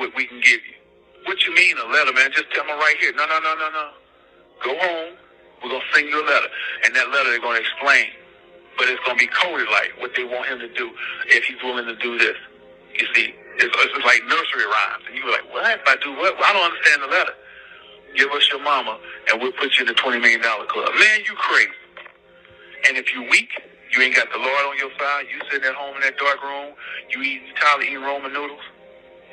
what we can give you. What you mean a letter, man? Just tell me right here. No. Go home. We're going to send you a letter. And that letter they're going to explain. But it's going to be coded like what they want him to do if he's willing to do this. You see, it's like nursery rhymes. And you're like, what? If I do what? I don't understand the letter. Give us your mama, and we'll put you in the $20 million club. Man, you crazy. And if you weak, you ain't got the Lord on your side, you sitting at home in that dark room, you tired of eating Roman noodles,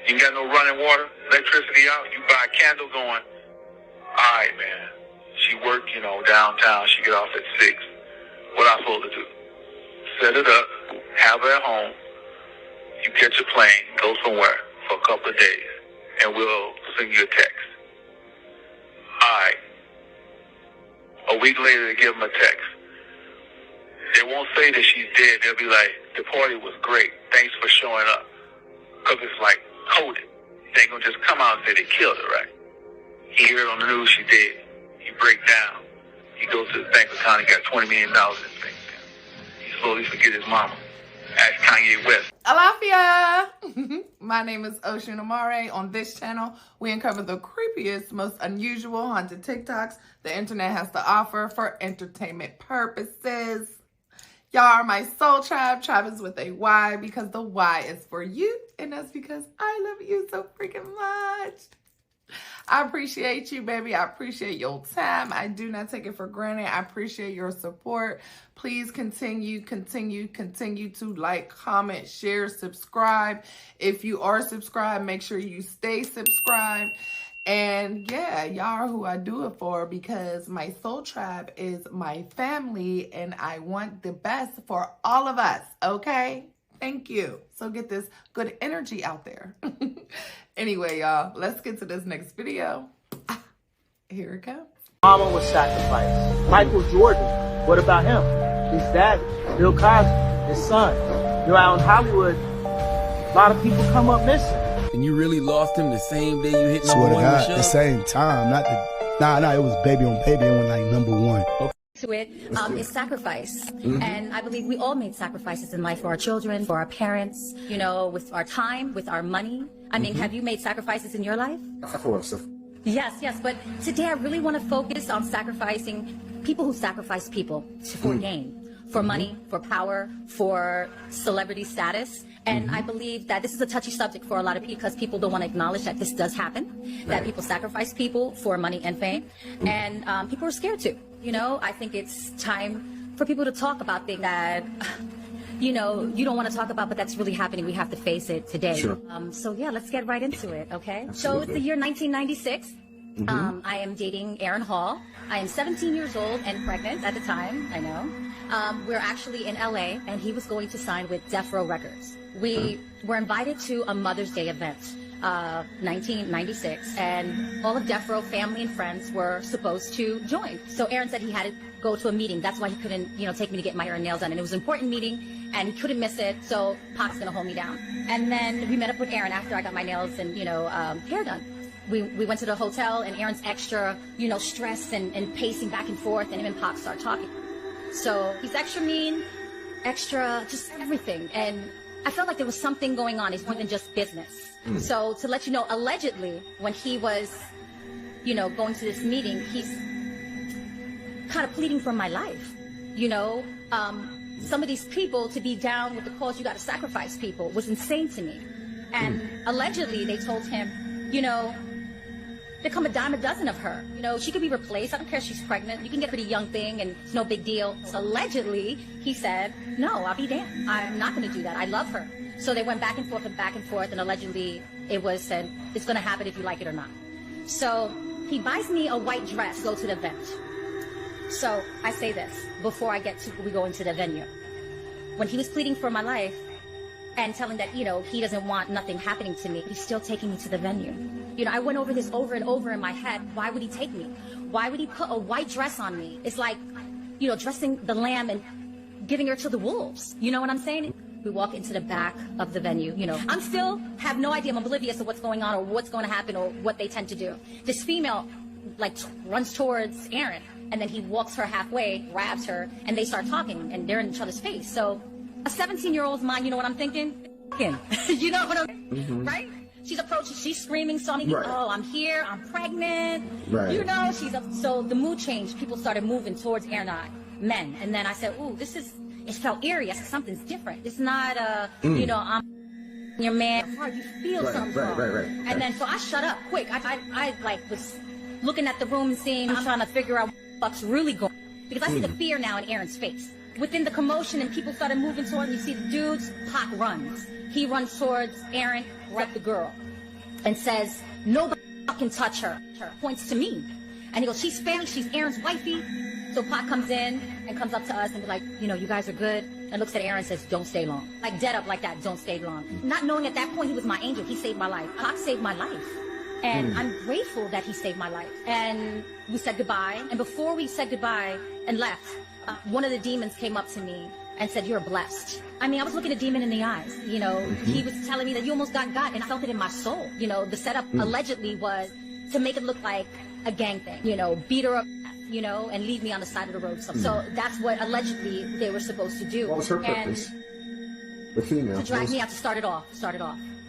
you ain't got no running water, electricity out, you buy a candle going, all right, man. She worked, downtown. She get off at 6. What I supposed to do? Set it up, have her at home. You catch a plane, go somewhere for a couple of days, and we'll send you a text. All right. A week later, they give them a text. They won't say that she's dead. They'll be like, the party was great. Thanks for showing up. Because it's like coded. They ain't going to just come out and say they killed her, right? He heard on the news she dead. He break down. He goes to the bank account and got $20 million in his bank account. He slowly forget his mama. Ask Kanye West. Alafia! My name is Oshun Amare. On this channel, we uncover the creepiest, most unusual haunted TikToks the internet has to offer for entertainment purposes. Y'all are my soul tribe. Tribe is with a Y because the Y is for you. And that's because I love you so freaking much. I appreciate you, baby. I appreciate your time. I do not take it for granted. I appreciate your support. Please continue to like, comment, share, subscribe. If you are subscribed, make sure you stay subscribed. And yeah, y'all are who I do it for because my soul tribe is my family and I want the best for all of us, okay? Thank you. So get this good energy out there. Anyway, y'all, let's get to this next video. Here it comes. Mama was sacrificed. Michael Jordan, what about him? His dad, Bill Cosby, his son. Out in Hollywood, a lot of people come up missing. And you really lost him the same day you hit Swear number to one God, in the show? the same time. It was Baby on Baby. It went like number 1. Okay. To it is sacrifice. And I believe we all made sacrifices in life for our children, for our parents, with our time, with our money. I mean, have you made sacrifices in your life? Of course. Yes. But today I really want to focus on sacrificing people who sacrifice people for gain, for money, for power, for celebrity status. And I believe that this is a touchy subject for a lot of people because people don't want to acknowledge that this does happen, that people sacrifice people for money and fame. And people are scared to. I think it's time for people to talk about things that, you don't want to talk about, but that's really happening. We have to face it today. Sure. So yeah, let's get right into it, okay? Absolutely. So it's the year 1996. I am dating Aaron Hall. I am 17 years old and pregnant at the time, I know. We're actually in LA and he was going to sign with Death Row Records. We were invited to a Mother's Day event, 1996, and all of Death Row family and friends were supposed to join. So Aaron said he had to go to a meeting. That's why he couldn't, take me to get my hair and nails done. And it was an important meeting and he couldn't miss it. So Pac's gonna hold me down. And then we met up with Aaron after I got my nails and, hair done. We went to the hotel and Aaron's extra, stressed and pacing back and forth and him and Pac start talking. So he's extra mean, extra, just everything. And I felt like there was something going on. It's more than just business. So to let you know, allegedly, when he was, going to this meeting, he's kind of pleading for my life. Some of these people to be down with the cause, you got to sacrifice people, was insane to me. And allegedly, they told him, there come a dime a dozen of her. She could be replaced. I don't care if she's pregnant. You can get a pretty young thing and it's no big deal. So allegedly, he said, no, I'll be damned. I'm not going to do that. I love her. So they went back and forth, and allegedly it was said, it's going to happen if you like it or not. So he buys me a white dress, go to the event. So I say this before we go into the venue. When he was pleading for my life and telling that, he doesn't want nothing happening to me, he's still taking me to the venue. I went over this over and over in my head. Why would he take me? Why would he put a white dress on me? It's like, dressing the lamb and giving her to the wolves. You know what I'm saying? We walk into the back of the venue, I'm still have no idea. I'm oblivious of what's going on or what's going to happen or what they tend to do. This female runs towards Aaron and then he walks her halfway, grabs her, and they start talking and they're in each other's face. So a 17-year-old's mind, you know what I'm thinking? You know what I'm right? She's approaching, she's screaming, something. Right. Oh, I'm here, I'm pregnant. Right. You know, she's up. So the mood changed. People started moving towards Aaron and I, men. And then I said, ooh, it felt eerie. I said, something's different. It's not, you know, I'm your man. You feel something. Right. And then, so I shut up quick. I like was looking at the room and seeing, I'm trying to figure out what the fuck's really going on. Because I see the fear now in Aaron's face. Within the commotion and people started moving towards, you see the dudes, Pac runs. He runs towards Aaron, grabs the girl, and says, nobody can touch her. Points to me. And he goes, she's Spanish, she's Aaron's wifey. So Pac comes in and comes up to us and be like, you know, you guys are good. And looks at Aaron and says, don't stay long. Like dead up like that, don't stay long. Not knowing at that point he was my angel, he saved my life. Pac saved my life. And I'm grateful that he saved my life. And we said goodbye. And before we said goodbye and left, one of the demons came up to me and said, you're blessed. I mean, I was looking a demon in the eyes. You know, he was telling me that you almost got, and I felt it in my soul. You know, the setup allegedly was to make it look like a gang thing. You know, beat her up, you know, and leave me on the side of the road. So that's what allegedly they were supposed to do. What was her purpose? The female. To drag me out, to start it off.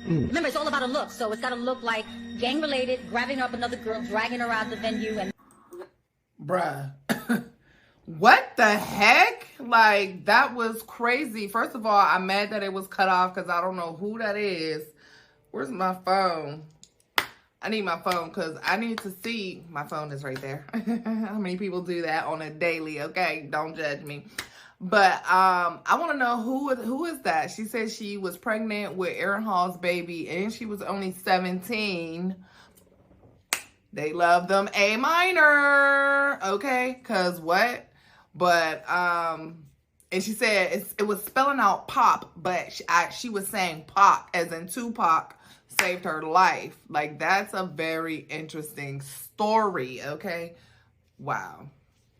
Remember, it's all about a look. So it's got to look like gang-related, grabbing up another girl, dragging her out of the venue, and... Bruh. What the heck? Like, that was crazy. First of all, I'm mad that it was cut off because I don't know who that is. Where's my phone? I need my phone because I need to see. My phone is right there. How many people do that on a daily? Okay, don't judge me. But I want to know who is that? She said she was pregnant with Aaron Hall's baby and she was only 17. They love them A minor. Okay, because what? But, and she said it was spelling out pop, but she was saying pop, as in Tupac saved her life. Like, that's a very interesting story, okay? Wow.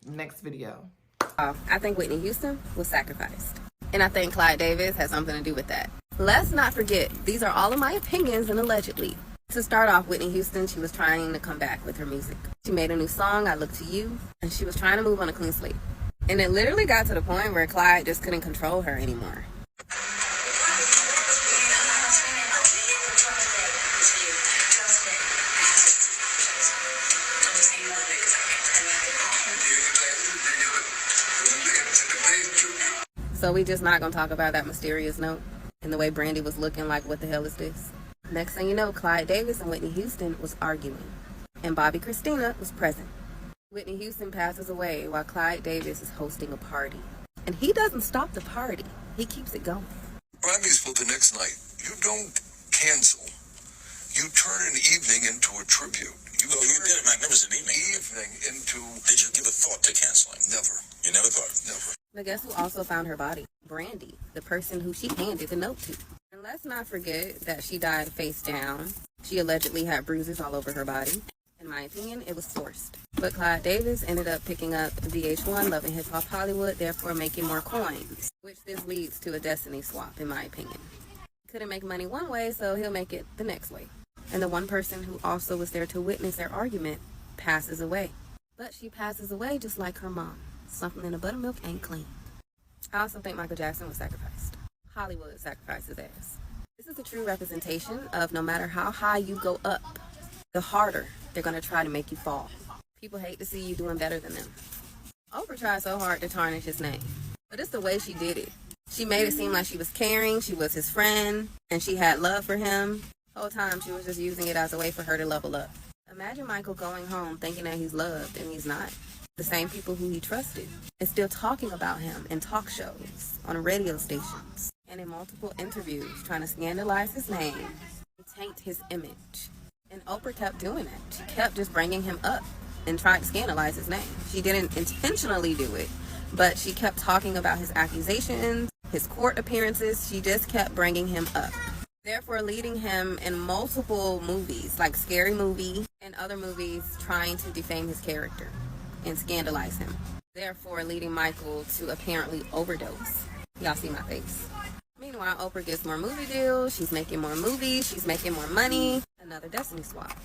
Next video. I think Whitney Houston was sacrificed. And I think Clyde Davis has something to do with that. Let's not forget, these are all of my opinions and allegedly. To start off, Whitney Houston, she was trying to come back with her music. She made a new song, I Look to You, and she was trying to move on a clean slate. And it literally got to the point where Clyde just couldn't control her anymore. So we just not gonna talk about that mysterious note and the way Brandy was looking like, what the hell is this? Next thing you know, Clyde Davis and Whitney Houston was arguing, and Bobby Christina was present. Whitney Houston passes away while Clyde Davis is hosting a party. And he doesn't stop the party. He keeps it going. Grammys for the next night. You don't cancel. You turn an evening into a tribute. You did a magnificent evening. Into... Did you give a thought to canceling? Never. You never thought? Never. But guess who also found her body? Brandy, the person who she handed the note to. And let's not forget that she died face down. She allegedly had bruises all over her body. In my opinion, it was forced. But Clyde Davis ended up picking up VH1, Love and Hip Hop Hollywood, therefore making more coins, which this leads to a destiny swap, in my opinion. Couldn't make money one way, so he'll make it the next way. And the one person who also was there to witness their argument passes away. But she passes away just like her mom. Something in the buttermilk ain't clean. I also think Michael Jackson was sacrificed. Hollywood sacrificed his ass. This is a true representation of no matter how high you go up, the harder they're going to try to make you fall. People hate to see you doing better than them. Oprah tried so hard to tarnish his name, but it's the way she did it. She made it seem like she was caring, she was his friend, and she had love for him. The whole time she was just using it as a way for her to level up. Imagine Michael going home thinking that he's loved and he's not. The same people who he trusted is still talking about him in talk shows, on radio stations, and in multiple interviews trying to scandalize his name and taint his image. And Oprah kept doing it. She kept just bringing him up and trying to scandalize his name. She didn't intentionally do it, but she kept talking about his accusations, his court appearances. She just kept bringing him up. Therefore leading him in multiple movies, like Scary Movie and other movies, trying to defame his character and scandalize him. Therefore leading Michael to apparently overdose. Y'all see my face. Meanwhile, Oprah gets more movie deals. She's making more movies. She's making more money. Another destiny swap.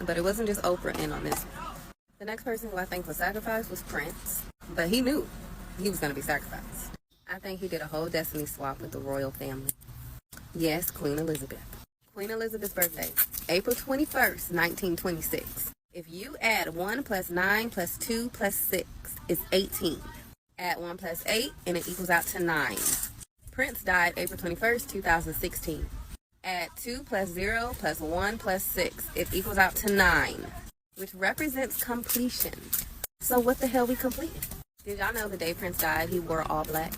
But it wasn't just Oprah in on this one. The next person who I think was sacrificed was Prince. But he knew he was going to be sacrificed. I think he did a whole destiny swap with the royal family. Yes, Queen Elizabeth. Queen Elizabeth's birthday, April 21st, 1926. If you add 1 plus 9 plus 2 plus 6 is 18. Add 1 plus 8 and it equals out to 9. Prince died April 21st, 2016. Add 2 plus 0 plus 1 plus 6. It equals out to 9, which represents completion. So what the hell we completed? Did y'all know the day Prince died, he wore all black?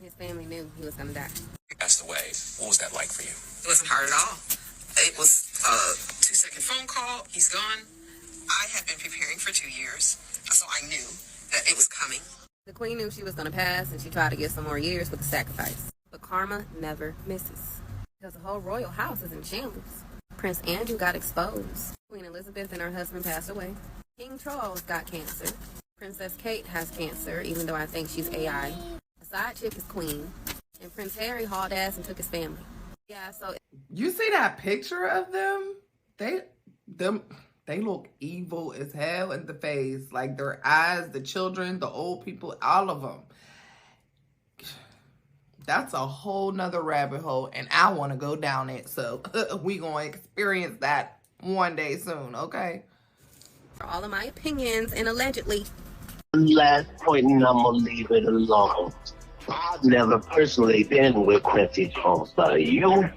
His family knew he was going to die. Passed away. What was that like for you? It wasn't hard at all. It was a 2-second phone call. He's gone. I had been preparing for 2 years, so I knew that it was coming. The queen knew she was going to pass, and she tried to get some more years with the sacrifice. But karma never misses, because the whole royal house is in shambles. Prince Andrew got exposed. Queen Elizabeth and her husband passed away. King Charles got cancer. Princess Kate has cancer, even though I think she's AI. The side chick is queen. And Prince Harry hauled ass and took his family. Yeah, so... You see that picture of them? They look evil as hell in the face. Like their eyes, the children, the old people, all of them. That's a whole nother rabbit hole, and I want to go down it. So we going to experience that one day soon, okay? For all of my opinions, and allegedly... Last point, and I'm going to leave it alone. I've never personally been with Quincy Jones, but you,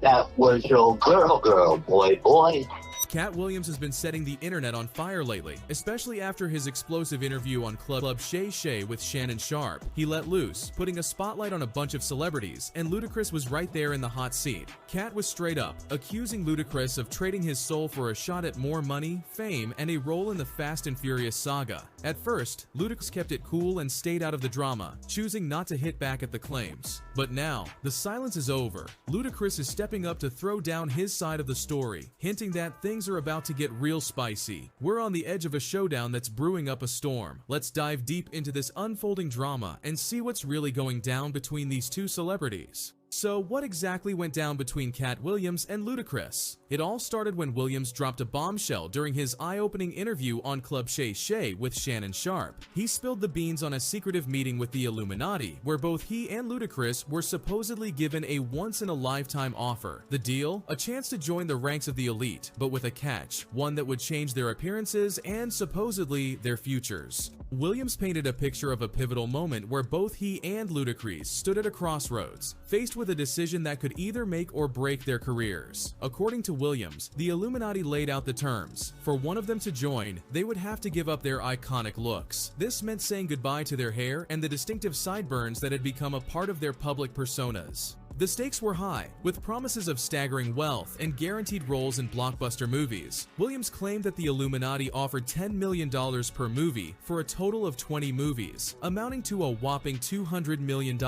that was your girl, boy. Cat Williams has been setting the internet on fire lately, especially after his explosive interview on Club Shay Shay with Shannon Sharpe. He let loose, putting a spotlight on a bunch of celebrities, and Ludacris was right there in the hot seat. Cat was straight up, accusing Ludacris of trading his soul for a shot at more money, fame, and a role in the Fast and Furious saga. At first, Ludacris kept it cool and stayed out of the drama, choosing not to hit back at the claims. But now, the silence is over. Ludacris is stepping up to throw down his side of the story, hinting that things are about to get real spicy. We're on the edge of a showdown that's brewing up a storm. Let's dive deep into this unfolding drama and see what's really going down between these two celebrities. So what exactly went down between Cat Williams and Ludacris? It all started when Williams dropped a bombshell during his eye-opening interview on Club Shay Shay with Shannon Sharpe. He spilled the beans on a secretive meeting with the Illuminati, where both he and Ludacris were supposedly given a once-in-a-lifetime offer. The deal? A chance to join the ranks of the elite, but with a catch, one that would change their appearances and supposedly their futures. Williams painted a picture of a pivotal moment where both he and Ludacris stood at a crossroads, faced with a decision that could either make or break their careers. According to Williams, the Illuminati laid out the terms. For one of them to join, they would have to give up their iconic looks. This meant saying goodbye to their hair and the distinctive sideburns that had become a part of their public personas. The stakes were high, with promises of staggering wealth and guaranteed roles in blockbuster movies. Williams claimed that the Illuminati offered $10 million per movie for a total of 20 movies, amounting to a whopping $200 million.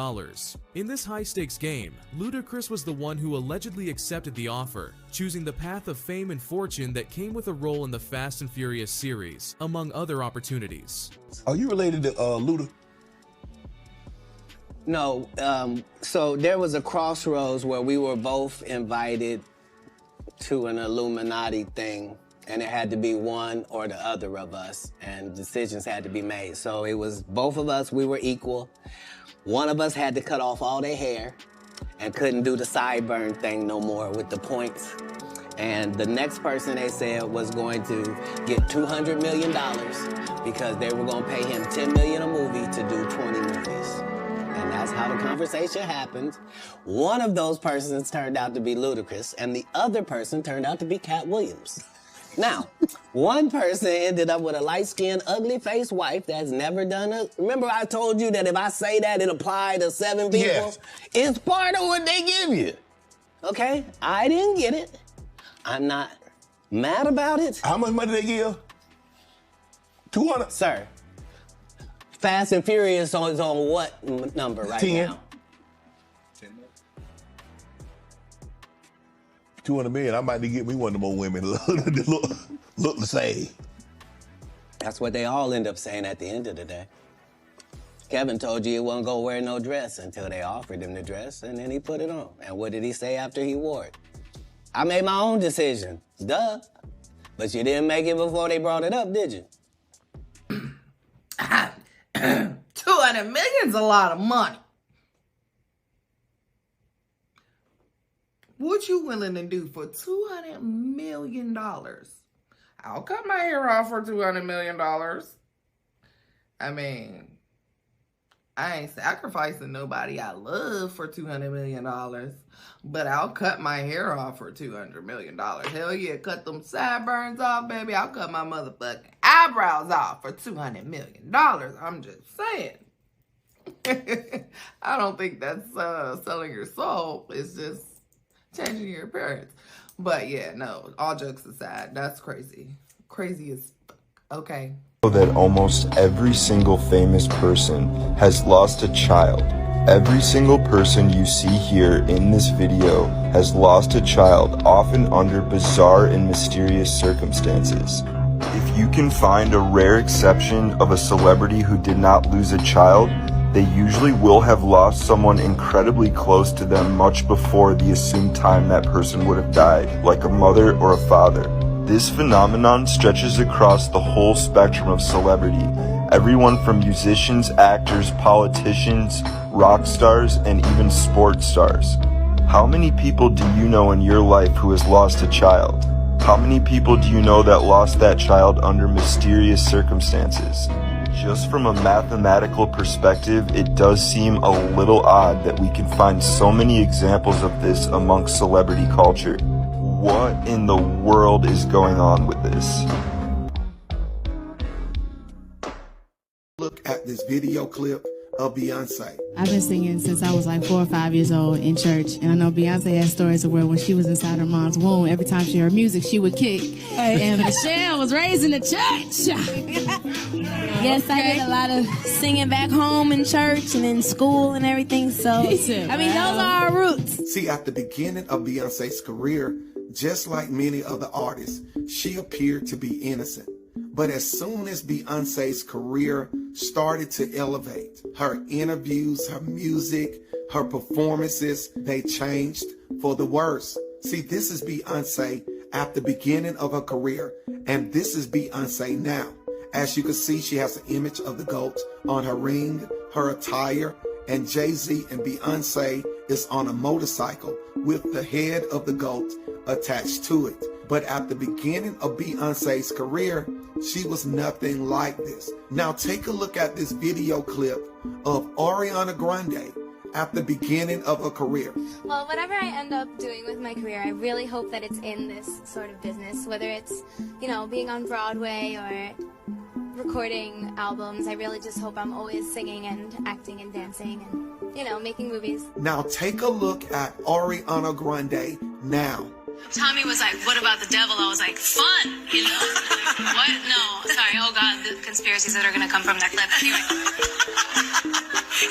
In this high-stakes game, Ludacris was the one who allegedly accepted the offer, choosing the path of fame and fortune that came with a role in the Fast and Furious series, among other opportunities. Are you related to Luda? No, so there was a crossroads where we were both invited to an Illuminati thing, and it had to be one or the other of us, and decisions had to be made. So it was both of us, we were equal. One of us had to cut off all their hair and couldn't do the sideburn thing no more with the points. And the next person, they said, was going to get $200 million because they were going to pay him $10 million a movie to do 20 movies. And that's how the conversation happened. One of those persons turned out to be Ludacris, and the other person turned out to be Cat Williams. Now, one person ended up with a light-skinned, ugly-faced wife that's never done it. Remember I told you that if I say that, it applied to 7 people? Yes. It's part of what they give you. Okay? I didn't get it. I'm not mad about it. How much money they give? 200? Sir. Fast and Furious is on what number right 10. now? 200 million. I might need to get me one of the more women that look the same. That's what they all end up saying at the end of the day. Kevin told you he wasn't gonna wear no dress until they offered him the dress, and then he put it on. And what did he say after he wore it? I made my own decision. Duh. But you didn't make it before they brought it up, did you? 200 million's a lot of money. What you willing to do for $200 million? I'll cut my hair off for $200 million. I mean, I ain't sacrificing nobody I love for $200 million, but I'll cut my hair off for $200 million. Hell yeah, cut them sideburns off, baby. I'll cut my motherfucking eyebrows off for $200 million. I'm just saying. I don't think that's selling your soul. It's just changing your appearance. But yeah, no, all jokes aside, that's crazy. Crazy as fuck. Okay. That almost every single famous person has lost a child. Every single person you see here in this video has lost a child, often under bizarre and mysterious circumstances. If you can find a rare exception of a celebrity who did not lose a child, they usually will have lost someone incredibly close to them much before the assumed time that person would have died, like a mother or a father. This phenomenon stretches across the whole spectrum of celebrity, everyone from musicians, actors, politicians, rock stars, and even sports stars. How many people do you know in your life who has lost a child? How many people do you know that lost that child under mysterious circumstances? Just from a mathematical perspective, it does seem a little odd that we can find so many examples of this amongst celebrity culture. What in the world is going on with this? Look at this video clip of Beyonce. I've been singing since I was like 4 or 5 years old in church, and I know Beyonce has stories of where when she was inside her mom's womb, every time she heard music, she would kick. And Michelle was raised in the church. Yes, I did a lot of singing back home in church and in school and everything. So, I mean, those are our roots. See, at the beginning of Beyonce's career, just like many other artists, she appeared to be innocent. But as soon as Beyonce's career started to elevate, her interviews, her music, her performances, they changed for the worse. See, this is Beyonce at the beginning of her career, and this is Beyonce now. As you can see, she has an image of the goat on her ring, her attire, and Jay-Z and Beyonce is on a motorcycle with the head of the goat attached to it. But at the beginning of Beyonce's career, she was nothing like this. Now take a look at this video clip of Ariana Grande at the beginning of her career. Well, whatever I end up doing with my career, I really hope that it's in this sort of business, whether it's, you know, being on Broadway or recording albums. I really just hope I'm always singing and acting and dancing and, you know, making movies. Now take a look at Ariana Grande now. Tommy was like, what about the devil? I was like, fun, you know? What? No, sorry. Oh, God, the conspiracies that are going to come from that clip. Anyway.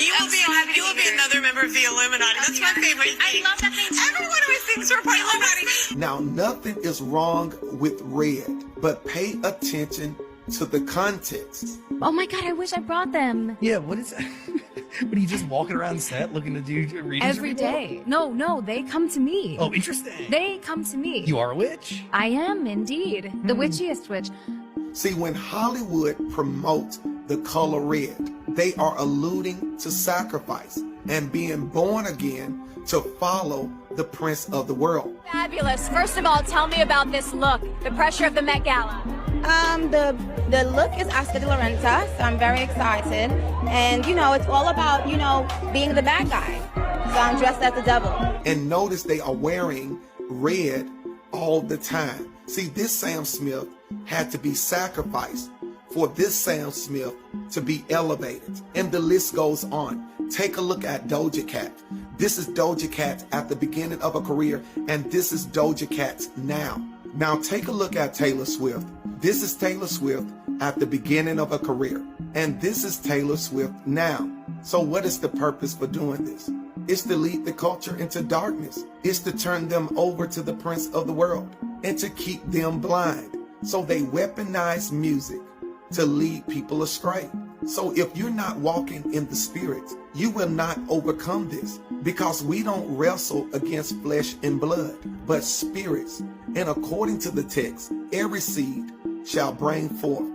You will be another member of the Illuminati. That's my favorite thing. I love that thing too. Everyone always thinks we're part of the Illuminati. Now, nothing is wrong with red, but pay attention to the context. Oh my God, I wish I brought them. Yeah, what is that? What, are you just walking around set looking to do readings every day? No, they come to me. Oh, interesting. They come to me. You are a witch? I am, indeed. The witchiest witch. See, when Hollywood promotes the color red, they are alluding to sacrifice and being born again to follow the prince of the world. Fabulous. First of all, tell me about this look, the pressure of the Met Gala. The look is Oscar de la Renta, so I'm very excited. And, you know, it's all about, you know, being the bad guy. So I'm dressed as the devil. And notice they are wearing red all the time. See, this Sam Smith had to be sacrificed for this Sam Smith to be elevated. And the list goes on. Take a look at Doja Cat. This is Doja Cat at the beginning of her career, and this is Doja Cat now. Now take a look at Taylor Swift. This is Taylor Swift at the beginning of her career, and this is Taylor Swift now. So what is the purpose for doing this? It's to lead the culture into darkness. It's to turn them over to the prince of the world and to keep them blind. So they weaponize music to lead people astray. So if you're not walking in the spirit, you will not overcome this, because we don't wrestle against flesh and blood, but spirits. And according to the text, every seed shall bring forth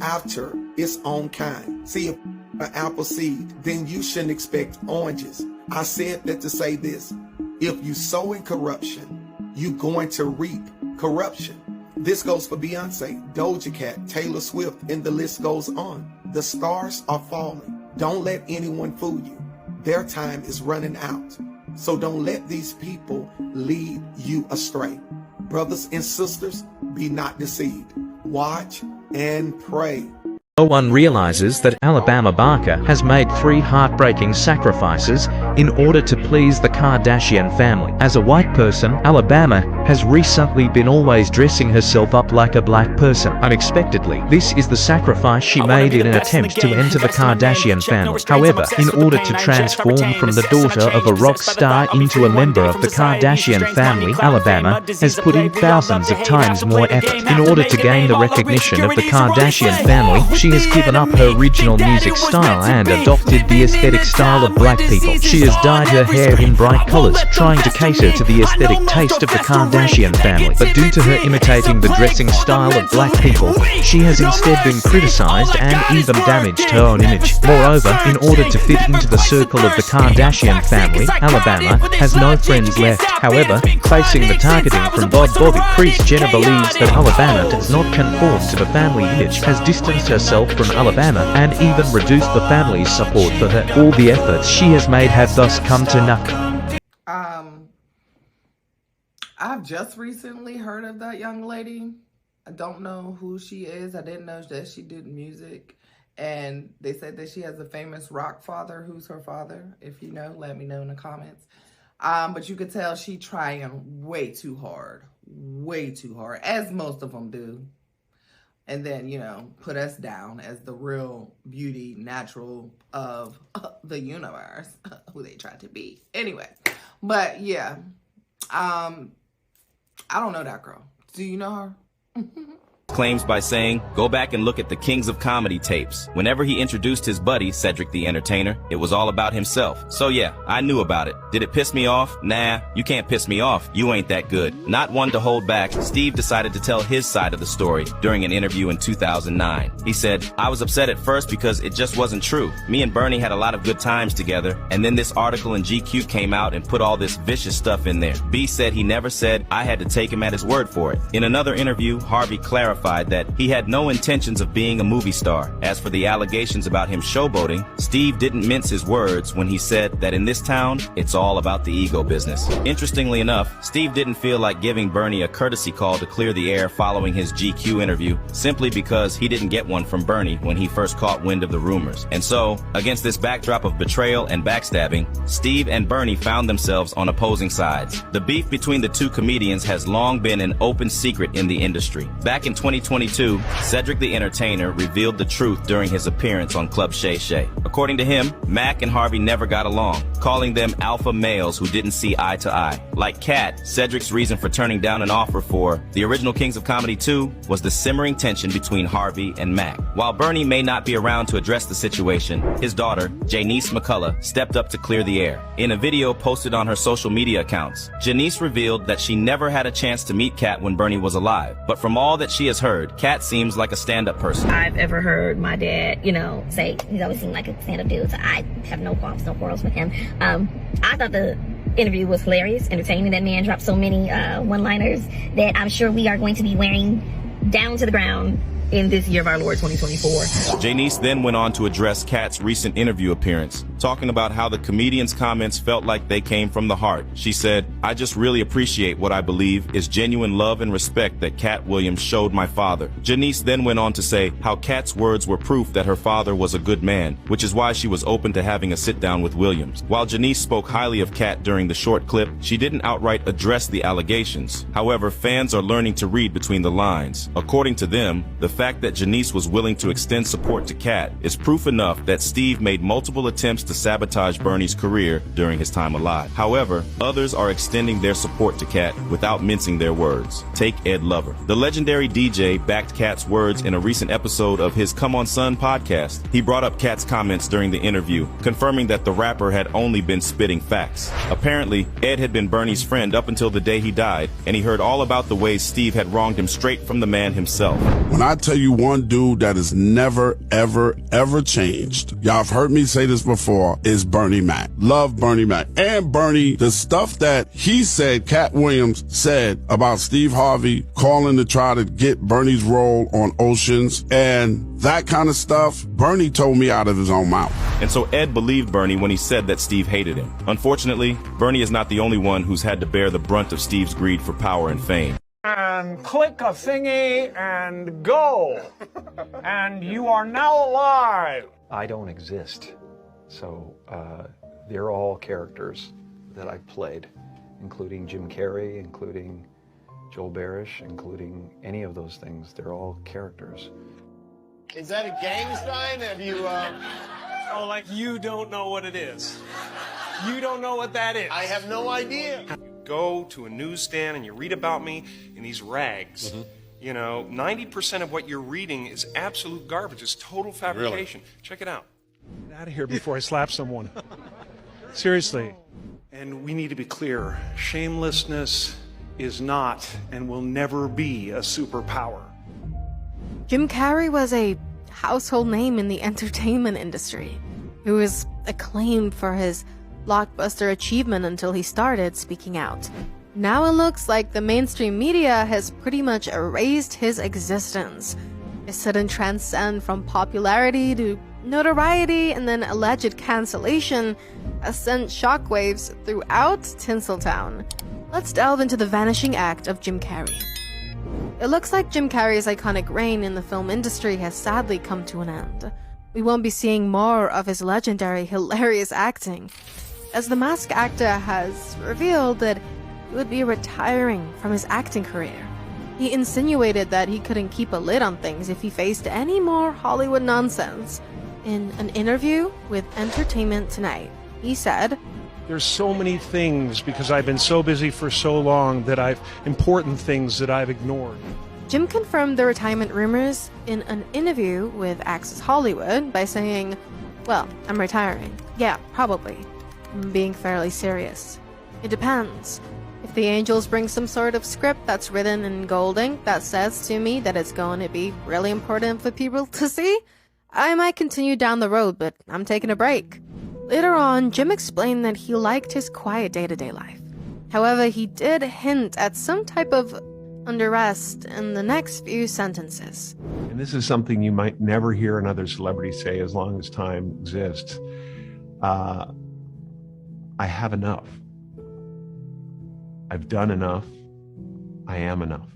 after its own kind. See, if an apple seed, then you shouldn't expect oranges. I said that to say this. If you sow in corruption, you're going to reap corruption. This goes for Beyonce, Doja Cat, Taylor Swift, and the list goes on. The stars are falling. Don't let anyone fool you. Their time is running out. So don't let these people lead you astray. Brothers and sisters, be not deceived. Watch and pray. No one realizes that Alabama Barker has made 3 heartbreaking sacrifices in order to please the Kardashian family. As a white person, Alabama has recently been always dressing herself up like a black person. Unexpectedly, this is the sacrifice she made in an attempt to enter the Kardashian family. However, in order to transform from the daughter of a rock star into a member of the Kardashian family, Alabama has put in thousands of times more effort. In order to gain the recognition of the Kardashian family, she has given up her original music style and adopted the aesthetic style of black people. She has dyed her hair in bright colors, trying to cater to the aesthetic taste of the Kardashian family. But due to her imitating the dressing style of black people, she has instead been criticized and even damaged her own image. Moreover, in order to fit into the circle of the Kardashian family, Alabama has no friends left. However, facing the targeting from Bobby, Kris Jenner believes that Alabama does not conform to the family image, has distanced herself from Alabama, and even reduced the family's support for her. All the efforts she has made have thus come to nothing. I've just recently heard of that young lady. I don't know who she is. I didn't know that she did music. And they said that she has a famous rock father. Who's her father? If you know, let me know in the comments. But you could tell she trying way too hard, as most of them do. And then, you know, put us down as the real beauty, natural of the universe, who they try to be. Anyway, but yeah, I don't know that girl. Do you know her? Claims by saying, go back and look at the Kings of Comedy tapes. Whenever he introduced his buddy, Cedric the Entertainer, it was all about himself. So yeah, I knew about it. Did it piss me off? Nah, you can't piss me off. You ain't that good. Not one to hold back, Steve decided to tell his side of the story during an interview in 2009. He said, I was upset at first because it just wasn't true. Me and Bernie had a lot of good times together, and then this article in GQ came out and put all this vicious stuff in there. B said he never said I had to take him at his word for it. In another interview, Harvey clarified that he had no intentions of being a movie star. As for the allegations about him showboating, Steve didn't mince his words when he said that in this town, it's all about the ego business. Interestingly enough, Steve didn't feel like giving Bernie a courtesy call to clear the air following his GQ interview, simply because he didn't get one from Bernie when he first caught wind of the rumors. And so, against this backdrop of betrayal and backstabbing, Steve and Bernie found themselves on opposing sides. The beef between the two comedians has long been an open secret in the industry. Back in 2022, Cedric the Entertainer revealed the truth during his appearance on Club Shay Shay. According to him, Mac and Harvey never got along, calling them alpha males who didn't see eye to eye. Like Kat, Cedric's reason for turning down an offer for the original Kings of Comedy 2 was the simmering tension between Harvey and Mac. While Bernie may not be around to address the situation, his daughter, Janice McCullough, stepped up to clear the air. In a video posted on her social media accounts, Janice revealed that she never had a chance to meet Kat when Bernie was alive, but from all that she has heard, Kat seems like a stand-up person. I've ever heard my dad, say he's always seemed like a stand-up dude, so I have no qualms, no quarrels with him. I thought the interview was hilarious, entertaining. That man dropped so many one-liners that I'm sure we are going to be wearing down to the ground in this year of our Lord 2024. Janice then went on to address Kat's recent interview appearance, talking about how the comedian's comments felt like they came from the heart. She said, I just really appreciate what I believe is genuine love and respect that Kat Williams showed my father. Janice then went on to say how Kat's words were proof that her father was a good man, which is why she was open to having a sit-down with Williams. While Janice spoke highly of Kat during the short clip, she didn't outright address the allegations. However, fans are learning to read between the lines. According to them, the fact that Janice was willing to extend support to Kat is proof enough that Steve made multiple attempts to sabotage Bernie's career during his time alive. However, others are extending their support to Kat without mincing their words. Take Ed Lover. The legendary DJ backed Kat's words in a recent episode of his Come On Son podcast. He brought up Kat's comments during the interview, confirming that the rapper had only been spitting facts. Apparently, Ed had been Bernie's friend up until the day he died, and he heard all about the ways Steve had wronged him straight from the man himself. When I tell you one dude that has never, ever, ever changed. Y'all have heard me say this before, is Bernie Mac. Love Bernie Mac. And Bernie, the stuff that he said, Cat Williams said about Steve Harvey calling to try to get Bernie's role on Oshun's and that kind of stuff, Bernie told me out of his own mouth. And so Ed believed Bernie when he said that Steve hated him. Unfortunately, Bernie is not the only one who's had to bear the brunt of Steve's greed for power and fame. And click a thingy and go. And you are now alive. I don't exist. So they're all characters that I've played, including Jim Carrey, including Joel Barish, including any of those things. They're all characters. Is that a gang sign? Have you, Oh, like you don't know what it is. You don't know what that is. I have no idea. You go to a newsstand and you read about me in these rags. You know, 90% of what you're reading is absolute garbage. It's total fabrication. Really? Check it out. Get out of here before I slap someone. Seriously. And we need to be clear. Shamelessness is not and will never be a superpower. Jim Carrey was a household name in the entertainment industry. He was acclaimed for his blockbuster achievement until he started speaking out. Now it looks like the mainstream media has pretty much erased his existence. His sudden transcend from popularity to notoriety and then alleged cancellation has sent shockwaves throughout Tinseltown. Let's delve into the vanishing act of Jim Carrey. It looks like Jim Carrey's iconic reign in the film industry has sadly come to an end. We won't be seeing more of his legendary, hilarious acting, as the Mask actor has revealed that he would be retiring from his acting career. He insinuated that he couldn't keep a lid on things if he faced any more Hollywood nonsense. In an interview with Entertainment Tonight, he said, There's so many things because I've been so busy for so long that important things that I've ignored. Jim confirmed the retirement rumors in an interview with Access Hollywood by saying, well, I'm retiring. Yeah, probably. I'm being fairly serious. It depends. If the Angels bring some sort of script that's written in gold ink that says to me that it's going to be really important for people to see, I might continue down the road, but I'm taking a break. Later on, Jim explained that he liked his quiet day-to-day life. However, he did hint at some type of unrest in the next few sentences. And this is something you might never hear another celebrity say as long as time exists. I have enough. I've done enough. I am enough.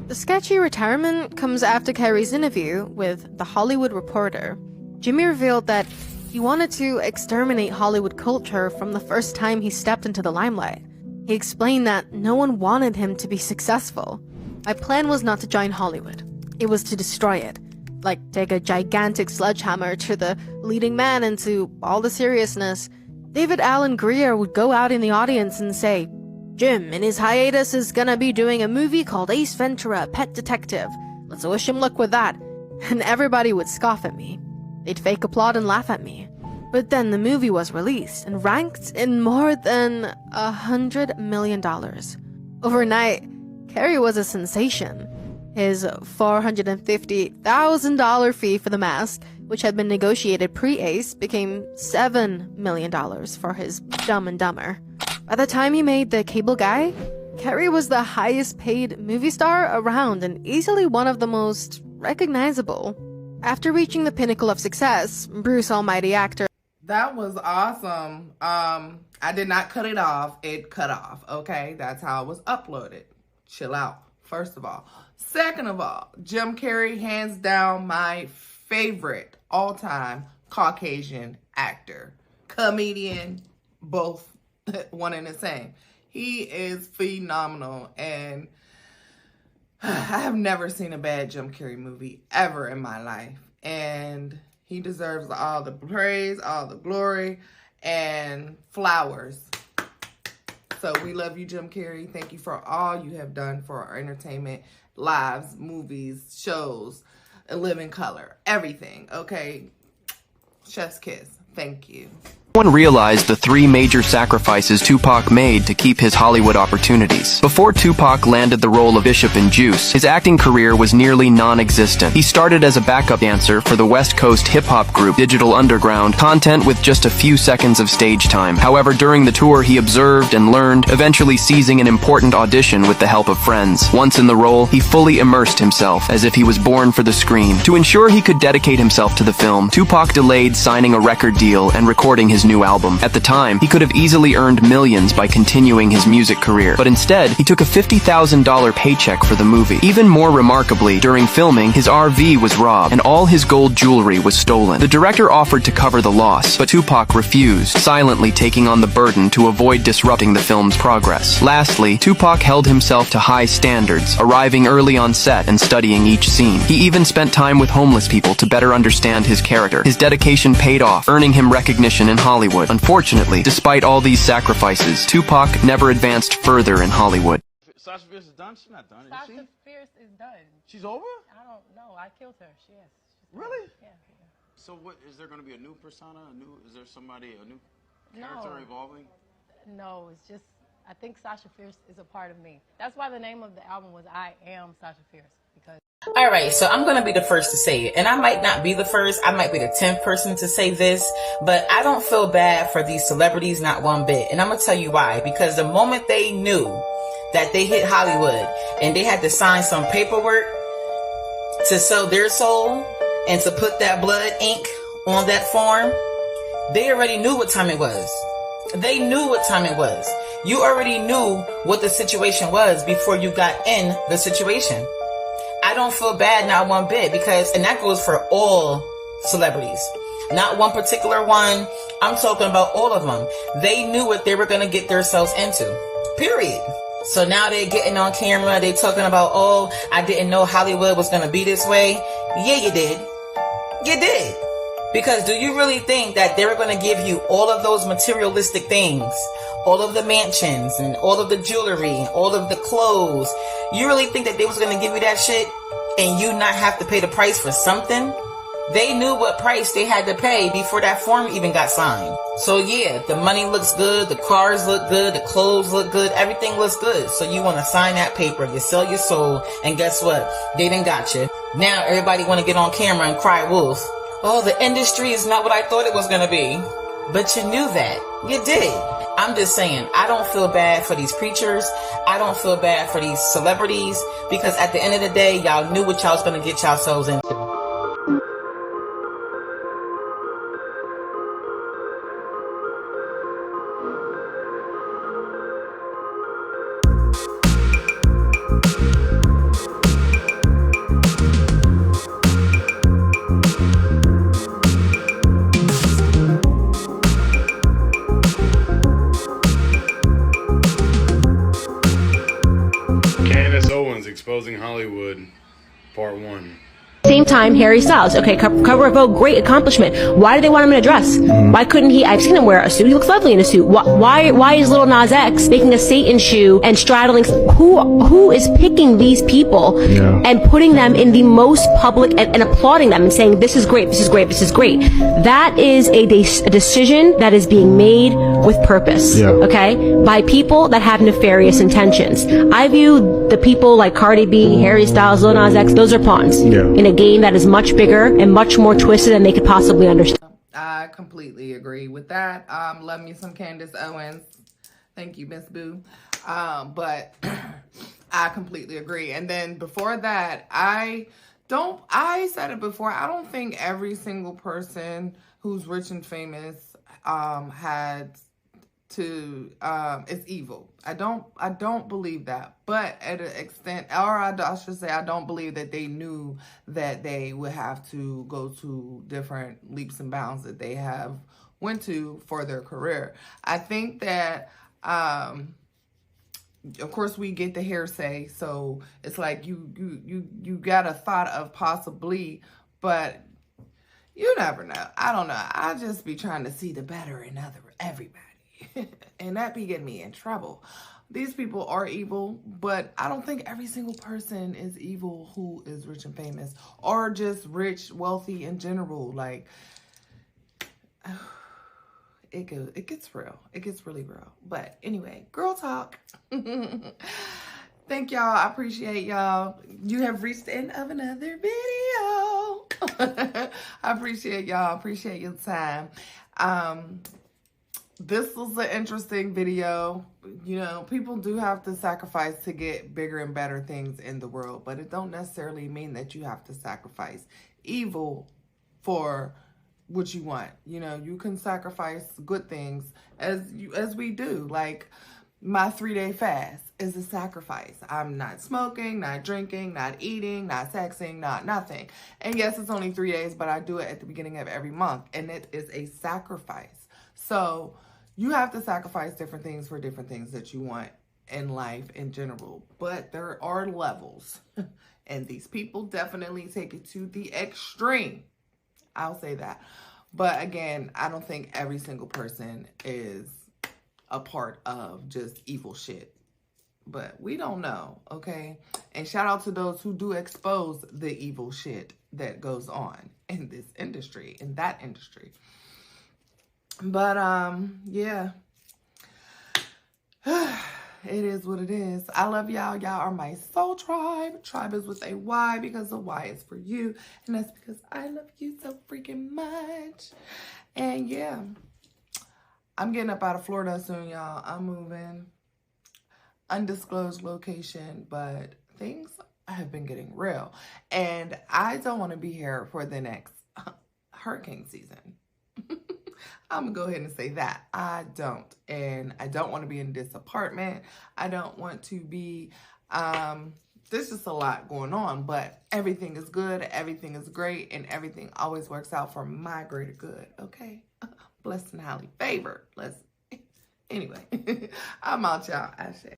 The sketchy retirement comes after Carrey's interview with The Hollywood Reporter. Jimmy revealed that he wanted to exterminate Hollywood culture from the first time he stepped into the limelight. He explained that no one wanted him to be successful. My plan was not to join Hollywood. It was to destroy it. Like take a gigantic sledgehammer to the leading man into all the seriousness. David Alan Grier would go out in the audience and say, Jim, in his hiatus, is gonna be doing a movie called Ace Ventura, Pet Detective. Let's wish him luck with that. And everybody would scoff at me. They'd fake applaud and laugh at me. But then the movie was released and ranked in more than $100 million. Overnight, Carrey was a sensation. His $450,000 fee for The Mask, which had been negotiated pre-Ace, became $7 million for his Dumb and Dumber. By the time he made The Cable Guy, Carrey was the highest paid movie star around and easily one of the most recognizable. After reaching the pinnacle of success, Bruce Almighty actor. That was awesome. I did not cut it off. It cut off, okay? That's how it was uploaded. Chill out, first of all. Second of all, Jim Carrey, hands down, my favorite all-time Caucasian actor. Comedian, both one and the same. He is phenomenal, and I have never seen a bad Jim Carrey movie ever in my life, and he deserves all the praise, all the glory, and flowers. So we love you, Jim Carrey. Thank you for all you have done for our entertainment, lives, movies, shows, A Living Color, everything, okay? Chef's kiss. Thank you. No one realized the 3 major sacrifices Tupac made to keep his Hollywood opportunities. Before Tupac landed the role of Bishop in Juice, his acting career was nearly non-existent. He started as a backup dancer for the West Coast hip-hop group Digital Underground, content with just a few seconds of stage time. However, during the tour, he observed and learned, eventually seizing an important audition with the help of friends. Once in the role, he fully immersed himself, as if he was born for the screen. To ensure he could dedicate himself to the film, Tupac delayed signing a record deal and recording his new album. At the time, he could have easily earned millions by continuing his music career, but instead, he took a $50,000 paycheck for the movie. Even more remarkably, during filming, his RV was robbed and all his gold jewelry was stolen. The director offered to cover the loss, but Tupac refused, silently taking on the burden to avoid disrupting the film's progress. Lastly, Tupac held himself to high standards, arriving early on set and studying each scene. He even spent time with homeless people to better understand his character. His dedication paid off, earning him recognition in Hollywood. Unfortunately, despite all these sacrifices, Tupac never advanced further in Hollywood. Sasha Fierce is done? She's not done, is she? Sasha Fierce is done. She's over? I don't know. I killed her. She is. Really? Yeah. So what, is there going to be a new persona? Is there somebody, a new character No. evolving? No, it's just, I think Sasha Fierce is a part of me. That's why the name of the album was I Am Sasha Fierce. Because all right, so I'm going to be the first to say it. And I might not be the first. I might be the 10th person to say this. But I don't feel bad for these celebrities, not one bit. And I'm going to tell you why. Because the moment they knew that they hit Hollywood and they had to sign some paperwork to sell their soul and to put that blood ink on that form, they already knew what time it was. They knew what time it was. You already knew what the situation was before you got in the situation. I don't feel bad, not one bit, because, and that goes for all celebrities, not one particular one. I'm talking about all of them. They knew what they were going to get themselves into, period. So now they're getting on camera. They talking about, oh, I didn't know Hollywood was going to be this way. Yeah, you did. You did. Because do you really think that they were going to give you all of those materialistic things, all of the mansions and all of the jewelry and all of the clothes? You really think that they was going to give you that shit and you not have to pay the price for something? They knew what price they had to pay before that form even got signed. So yeah, the money looks good, the cars look good, the clothes look good, everything looks good. So you want to sign that paper, you sell your soul, and guess what? They done got you. Now everybody want to get on camera and cry wolf. Oh, the industry is not what I thought it was going to be. But you knew that. You did. I'm just saying, I don't feel bad for these preachers. I don't feel bad for these celebrities, because at the end of the day, y'all knew what y'all was going to get yourselves into. Exposing Hollywood, Part 1. Same time, Harry Styles. Okay, cover of Vogue, great accomplishment. Why do they want him in a dress? Why couldn't he? I've seen him wear a suit. He looks lovely in a suit. Why is Lil Nas X making a Satan shoe and straddling? Who is picking these people and putting them in the most public and applauding them and saying, this is great, this is great, this is great? That is a decision that is being made with purpose, okay? By people that have nefarious intentions. I view the people like Cardi B, Harry Styles, Lil Nas X, those are pawns in a game that is much bigger and much more twisted than they could possibly understand. I completely agree with that. Love me some Candace Owens. Thank you, Miss Boo. But I completely agree. And then before that, I said it before, I don't think every single person who's rich and famous had to is evil. I don't believe that. But at an extent, or I should say, I don't believe that they knew that they would have to go to different leaps and bounds that they have went to for their career. I think that of course we get the hearsay, so it's like you got a thought of possibly, but you never know. I don't know. I just be trying to see the better in everybody. And that be getting me in trouble. These people are evil, but I don't think every single person is evil who is rich and famous, or just rich, wealthy in general. Like, it gets real. It gets really real. But anyway, girl talk. Thank y'all. I appreciate y'all. You have reached the end of another video. I appreciate y'all. Appreciate your time. This was an interesting video. You know, people do have to sacrifice to get bigger and better things in the world, but it don't necessarily mean that you have to sacrifice evil for what you want. You know, you can sacrifice good things as we do. Like my 3-day fast is a sacrifice. I'm not smoking, not drinking, not eating, not sexing, not nothing. And yes, it's only 3 days, but I do it at the beginning of every month, and it is a sacrifice. So you have to sacrifice different things for different things that you want in life in general. But there are levels, and these people definitely take it to the extreme. I'll say that. But again, I don't think every single person is a part of just evil shit. But we don't know, okay? And shout out to those who do expose the evil shit that goes on in this industry, in that industry. But, yeah. It is what it is. I love y'all. Y'all are my soul tribe. Tribe is with a Y because the Y is for you. And that's because I love you so freaking much. And yeah, I'm getting up out of Florida soon, y'all. I'm moving. Undisclosed location, but things have been getting real. And I don't want to be here for the next hurricane season. I'm gonna go ahead and say that. I don't. And I don't want to be in this apartment. I don't want to be, there's just a lot going on, but everything is good. Everything is great. And everything always works out for my greater good. Okay. Blessed and highly favored. Anyway, I'm out, y'all. I say.